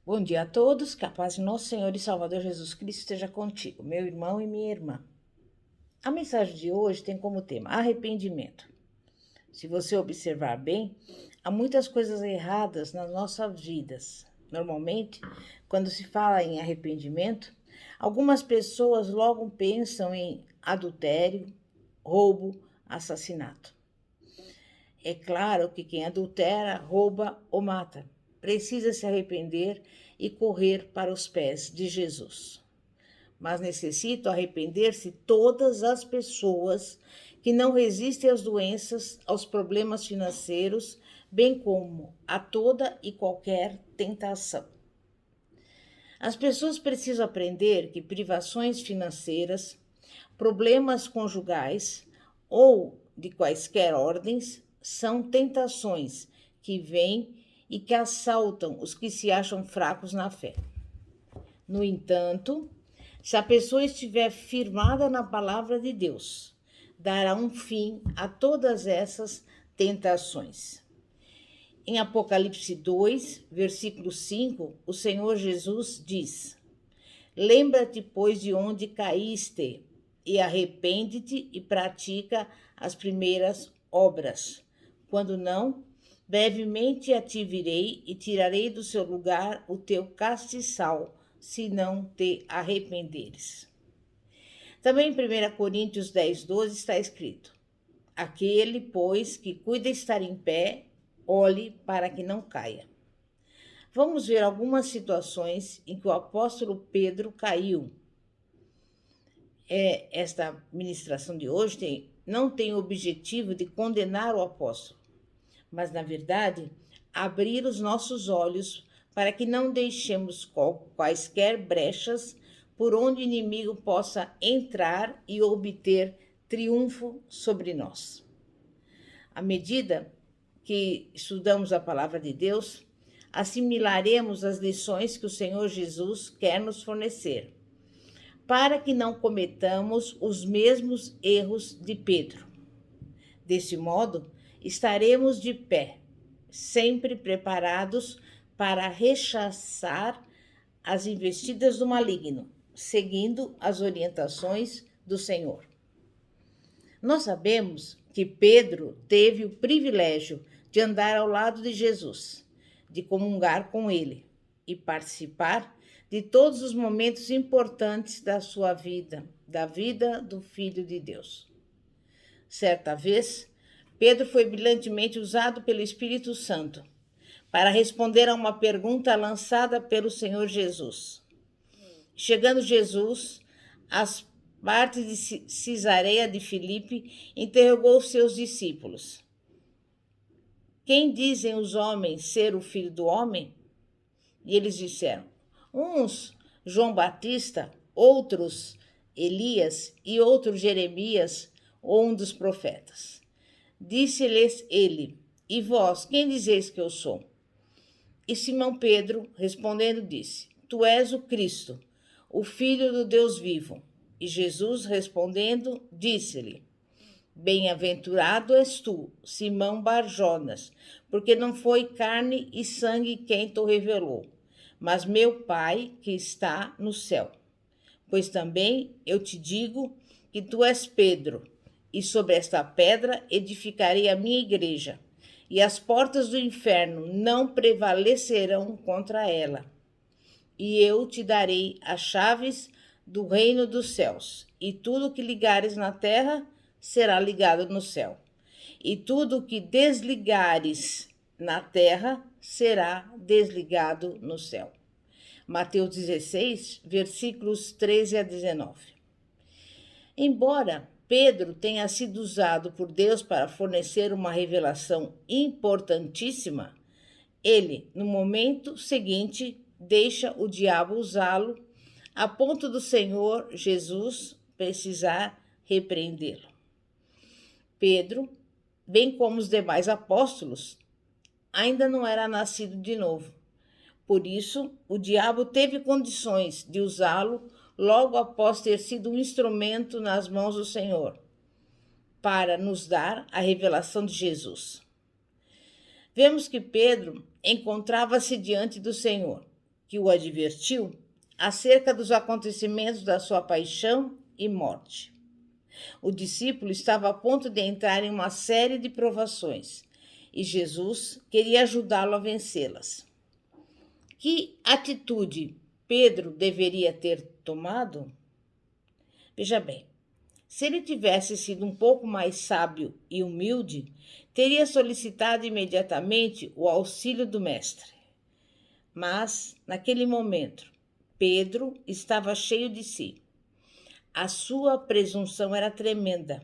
Bom dia a todos, que a paz de nosso Senhor e Salvador Jesus Cristo esteja contigo, meu irmão e minha irmã. A mensagem de hoje tem como tema arrependimento. Se você observar bem, há muitas coisas erradas nas nossas vidas. Normalmente, quando se fala em arrependimento, algumas pessoas logo pensam em adultério, roubo, assassinato. É claro que quem adultera, rouba ou mata precisa se arrepender e correr para os pés de Jesus. Mas necessitam arrepender-se todas as pessoas que não resistem às doenças, aos problemas financeiros, bem como a toda e qualquer tentação. As pessoas precisam aprender que privações financeiras, problemas conjugais ou de quaisquer ordens são tentações que vêm e que assaltam os que se acham fracos na fé. No entanto, se a pessoa estiver firmada na palavra de Deus, dará um fim a todas essas tentações. Em Apocalipse 2, versículo 5, o Senhor Jesus diz: Lembra-te, pois, de onde caíste, e arrepende-te e pratica as primeiras obras. Quando não, brevemente a ti virei e tirarei do seu lugar o teu castiçal, se não te arrependeres. Também em 1 Coríntios 10, 12 está escrito: Aquele, pois, que cuida estar em pé, olhe para que não caia. Vamos ver algumas situações em que o apóstolo Pedro caiu. Esta ministração de hoje não tem o objetivo de condenar o apóstolo, mas, na verdade, abrir os nossos olhos para que não deixemos quaisquer brechas por onde o inimigo possa entrar e obter triunfo sobre nós. À medida que estudamos a palavra de Deus, assimilaremos as lições que o Senhor Jesus quer nos fornecer, para que não cometamos os mesmos erros de Pedro. Desse modo, estaremos de pé, sempre preparados para rechaçar as investidas do maligno, seguindo as orientações do Senhor. Nós sabemos que Pedro teve o privilégio de andar ao lado de Jesus, de comungar com ele e participar de todos os momentos importantes da sua vida, da vida do Filho de Deus. Certa vez, Pedro foi brilhantemente usado pelo Espírito Santo para responder a uma pergunta lançada pelo Senhor Jesus. Chegando Jesus às partes de Cesareia de Filipe, interrogou seus discípulos: Quem dizem os homens ser o Filho do Homem? E eles disseram: uns João Batista, outros Elias e outros Jeremias ou um dos profetas. Disse-lhes ele: E vós, quem dizeis que eu sou? E Simão Pedro, respondendo, disse: Tu és o Cristo, o Filho do Deus vivo. E Jesus, respondendo, disse-lhe: Bem-aventurado és tu, Simão Bar-Jonas, porque não foi carne e sangue quem te revelou, mas meu Pai que está no céu. Pois também eu te digo que tu és Pedro, e sobre esta pedra edificarei a minha igreja, e as portas do inferno não prevalecerão contra ela. E eu te darei as chaves do reino dos céus, e tudo que ligares na terra será ligado no céu, e tudo que desligares na terra será desligado no céu. Mateus 16, versículos 13 a 19. Embora Pedro tenha sido usado por Deus para fornecer uma revelação importantíssima, ele, no momento seguinte, deixa o diabo usá-lo, a ponto do Senhor Jesus precisar repreendê-lo. Pedro, bem como os demais apóstolos, ainda não era nascido de novo. Por isso, o diabo teve condições de usá-lo logo após ter sido um instrumento nas mãos do Senhor, para nos dar a revelação de Jesus. Vemos que Pedro encontrava-se diante do Senhor que o advertiu acerca dos acontecimentos da sua paixão e morte. O discípulo estava a ponto de entrar em uma série de provações e Jesus queria ajudá-lo a vencê-las. Que atitude Pedro deveria ter tomado? Veja bem, se ele tivesse sido um pouco mais sábio e humilde, teria solicitado imediatamente o auxílio do mestre. Mas, naquele momento, Pedro estava cheio de si. A sua presunção era tremenda.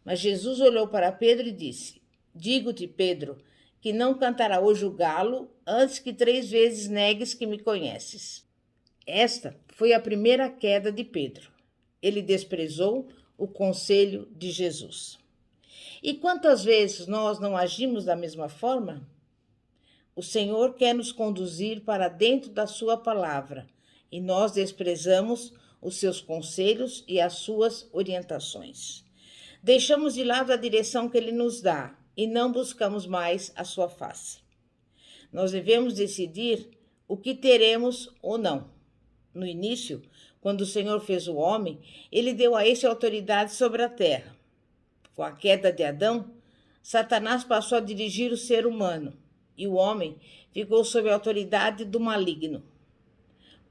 Mas Jesus olhou para Pedro e disse: Digo-te, Pedro, que não cantará hoje o galo antes que 3 vezes negues que me conheces. Esta foi a primeira queda de Pedro. Ele desprezou o conselho de Jesus. E quantas vezes nós não agimos da mesma forma? O Senhor quer nos conduzir para dentro da sua palavra e nós desprezamos os seus conselhos e as suas orientações. Deixamos de lado a direção que ele nos dá e não buscamos mais a sua face. Nós devemos decidir o que teremos ou não. No início, quando o Senhor fez o homem, ele deu a este autoridade sobre a terra. Com a queda de Adão, Satanás passou a dirigir o ser humano e o homem ficou sob a autoridade do maligno.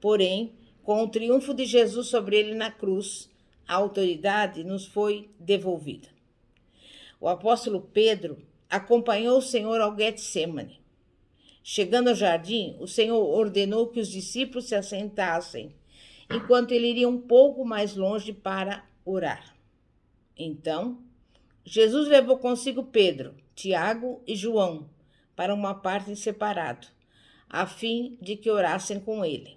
Porém, com o triunfo de Jesus sobre ele na cruz, a autoridade nos foi devolvida. O apóstolo Pedro acompanhou o Senhor ao Getsêmani. Chegando ao jardim, o Senhor ordenou que os discípulos se assentassem, enquanto ele iria um pouco mais longe para orar. Então, Jesus levou consigo Pedro, Tiago e João para uma parte em separado, a fim de que orassem com ele.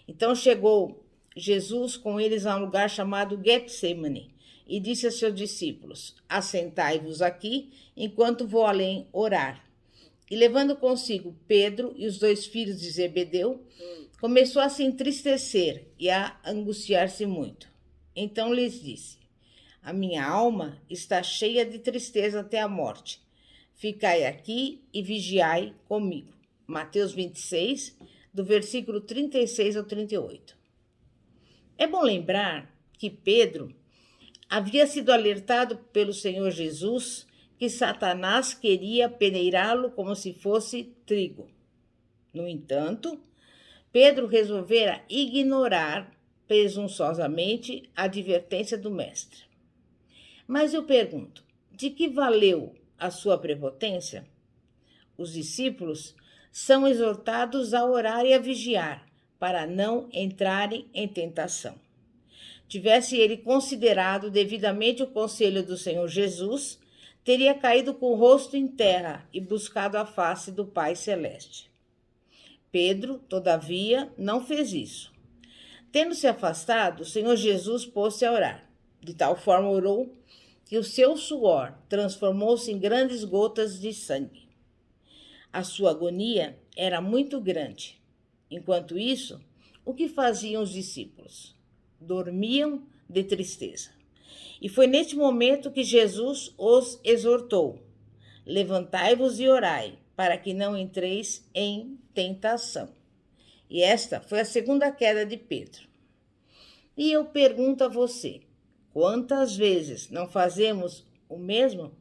Então chegou Jesus com eles a um lugar chamado Getsêmani e disse a seus discípulos: Assentai-vos aqui, enquanto vou além orar. E levando consigo Pedro e os 2 filhos de Zebedeu, começou a se entristecer e a angustiar-se muito. Então lhes disse: A minha alma está cheia de tristeza até a morte. Ficai aqui e vigiai comigo. Mateus 26, do versículo 36 ao 38. É bom lembrar que Pedro havia sido alertado pelo Senhor Jesus que Satanás queria peneirá-lo como se fosse trigo. No entanto, Pedro resolvera ignorar presunçosamente a advertência do mestre. Mas eu pergunto, de que valeu a sua prepotência? Os discípulos são exortados a orar e a vigiar, para não entrarem em tentação. Tivesse ele considerado devidamente o conselho do Senhor Jesus, teria caído com o rosto em terra e buscado a face do Pai Celeste. Pedro, todavia, não fez isso. Tendo se afastado, o Senhor Jesus pôs-se a orar. De tal forma orou que o seu suor transformou-se em grandes gotas de sangue. A sua agonia era muito grande. Enquanto isso, o que faziam os discípulos? Dormiam de tristeza. E foi neste momento que Jesus os exortou: Levantai-vos e orai, para que não entreis em tentação. E esta foi a segunda queda de Pedro. E eu pergunto a você, quantas vezes não fazemos o mesmo?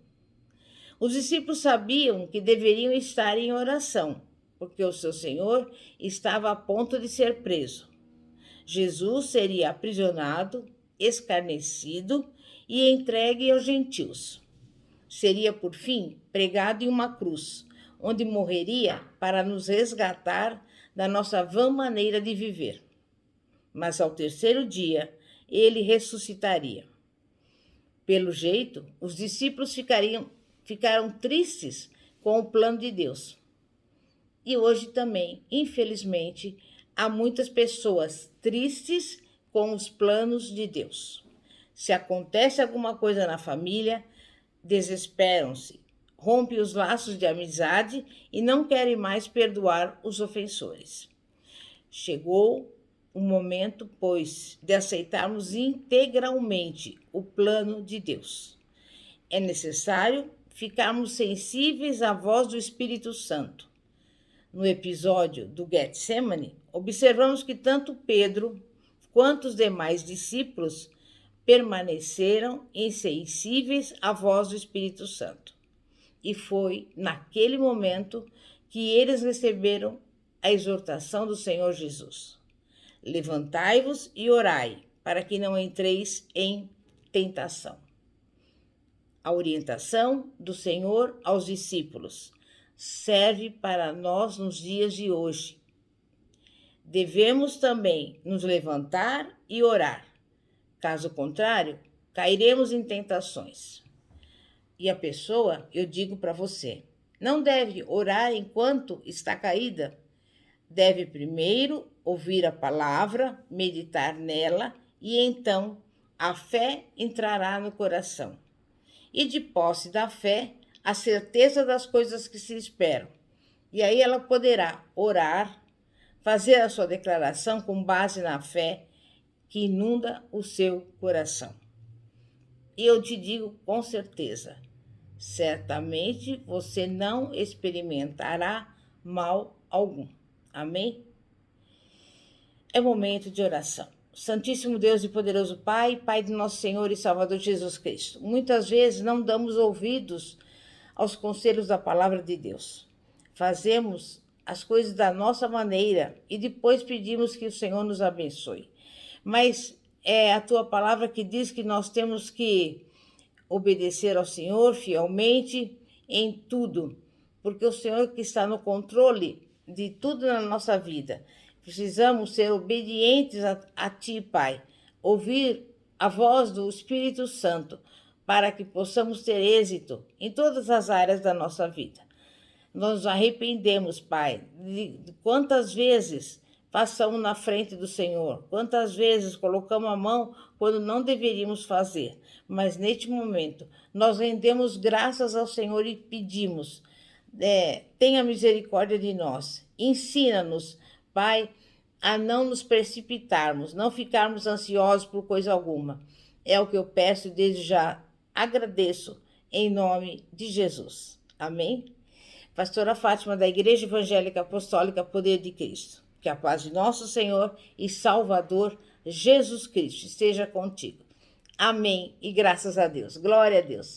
Os discípulos sabiam que deveriam estar em oração, porque o seu Senhor estava a ponto de ser preso. Jesus seria aprisionado, escarnecido e entregue aos gentios. Seria, por fim, pregado em uma cruz, onde morreria para nos resgatar da nossa vã maneira de viver. Mas ao 3º dia, ele ressuscitaria. Pelo jeito, os discípulos ficaram tristes com o plano de Deus. E hoje também, infelizmente, há muitas pessoas tristes com os planos de Deus. Se acontece alguma coisa na família, desesperam-se, rompem os laços de amizade e não querem mais perdoar os ofensores. Chegou o momento, pois, de aceitarmos integralmente o plano de Deus. É necessário ficarmos sensíveis à voz do Espírito Santo. no episódio do Getsemane, observamos que tanto Pedro quanto os demais discípulos permaneceram insensíveis à voz do Espírito Santo. E foi naquele momento que eles receberam a exortação do Senhor Jesus: levantai-vos e orai, para que não entreis em tentação. A orientação do Senhor aos discípulos serve para nós nos dias de hoje. Devemos também nos levantar e orar. Caso contrário, cairemos em tentações. E a pessoa, eu digo para você, não deve orar enquanto está caída. Deve primeiro ouvir a palavra, meditar nela, e então a fé entrará no coração. E de posse da fé, a certeza das coisas que se esperam. E aí ela poderá orar, fazer a sua declaração com base na fé que inunda o seu coração. E eu te digo com certeza, certamente você não experimentará mal algum. Amém? É momento de oração. Santíssimo Deus e poderoso Pai, Pai do nosso Senhor e Salvador Jesus Cristo, muitas vezes não damos ouvidos aos conselhos da palavra de Deus. Fazemos as coisas da nossa maneira e depois pedimos que o Senhor nos abençoe. Mas é a tua palavra que diz que nós temos que obedecer ao Senhor fielmente em tudo, porque o Senhor que está no controle de tudo na nossa vida. Precisamos ser obedientes a Ti, Pai, ouvir a voz do Espírito Santo, para que possamos ter êxito em todas as áreas da nossa vida. Nós nos arrependemos, Pai, de quantas vezes passamos na frente do Senhor, quantas vezes colocamos a mão quando não deveríamos fazer. Mas neste momento, nós rendemos graças ao Senhor e pedimos, tenha misericórdia de nós, ensina-nos, Pai, a não nos precipitarmos, não ficarmos ansiosos por coisa alguma. É o que eu peço e desde já agradeço em nome de Jesus. Amém? Pastora Fátima, da Igreja Evangélica Apostólica Poder de Cristo. Que a paz de nosso Senhor e Salvador Jesus Cristo esteja contigo. Amém e graças a Deus. Glória a Deus.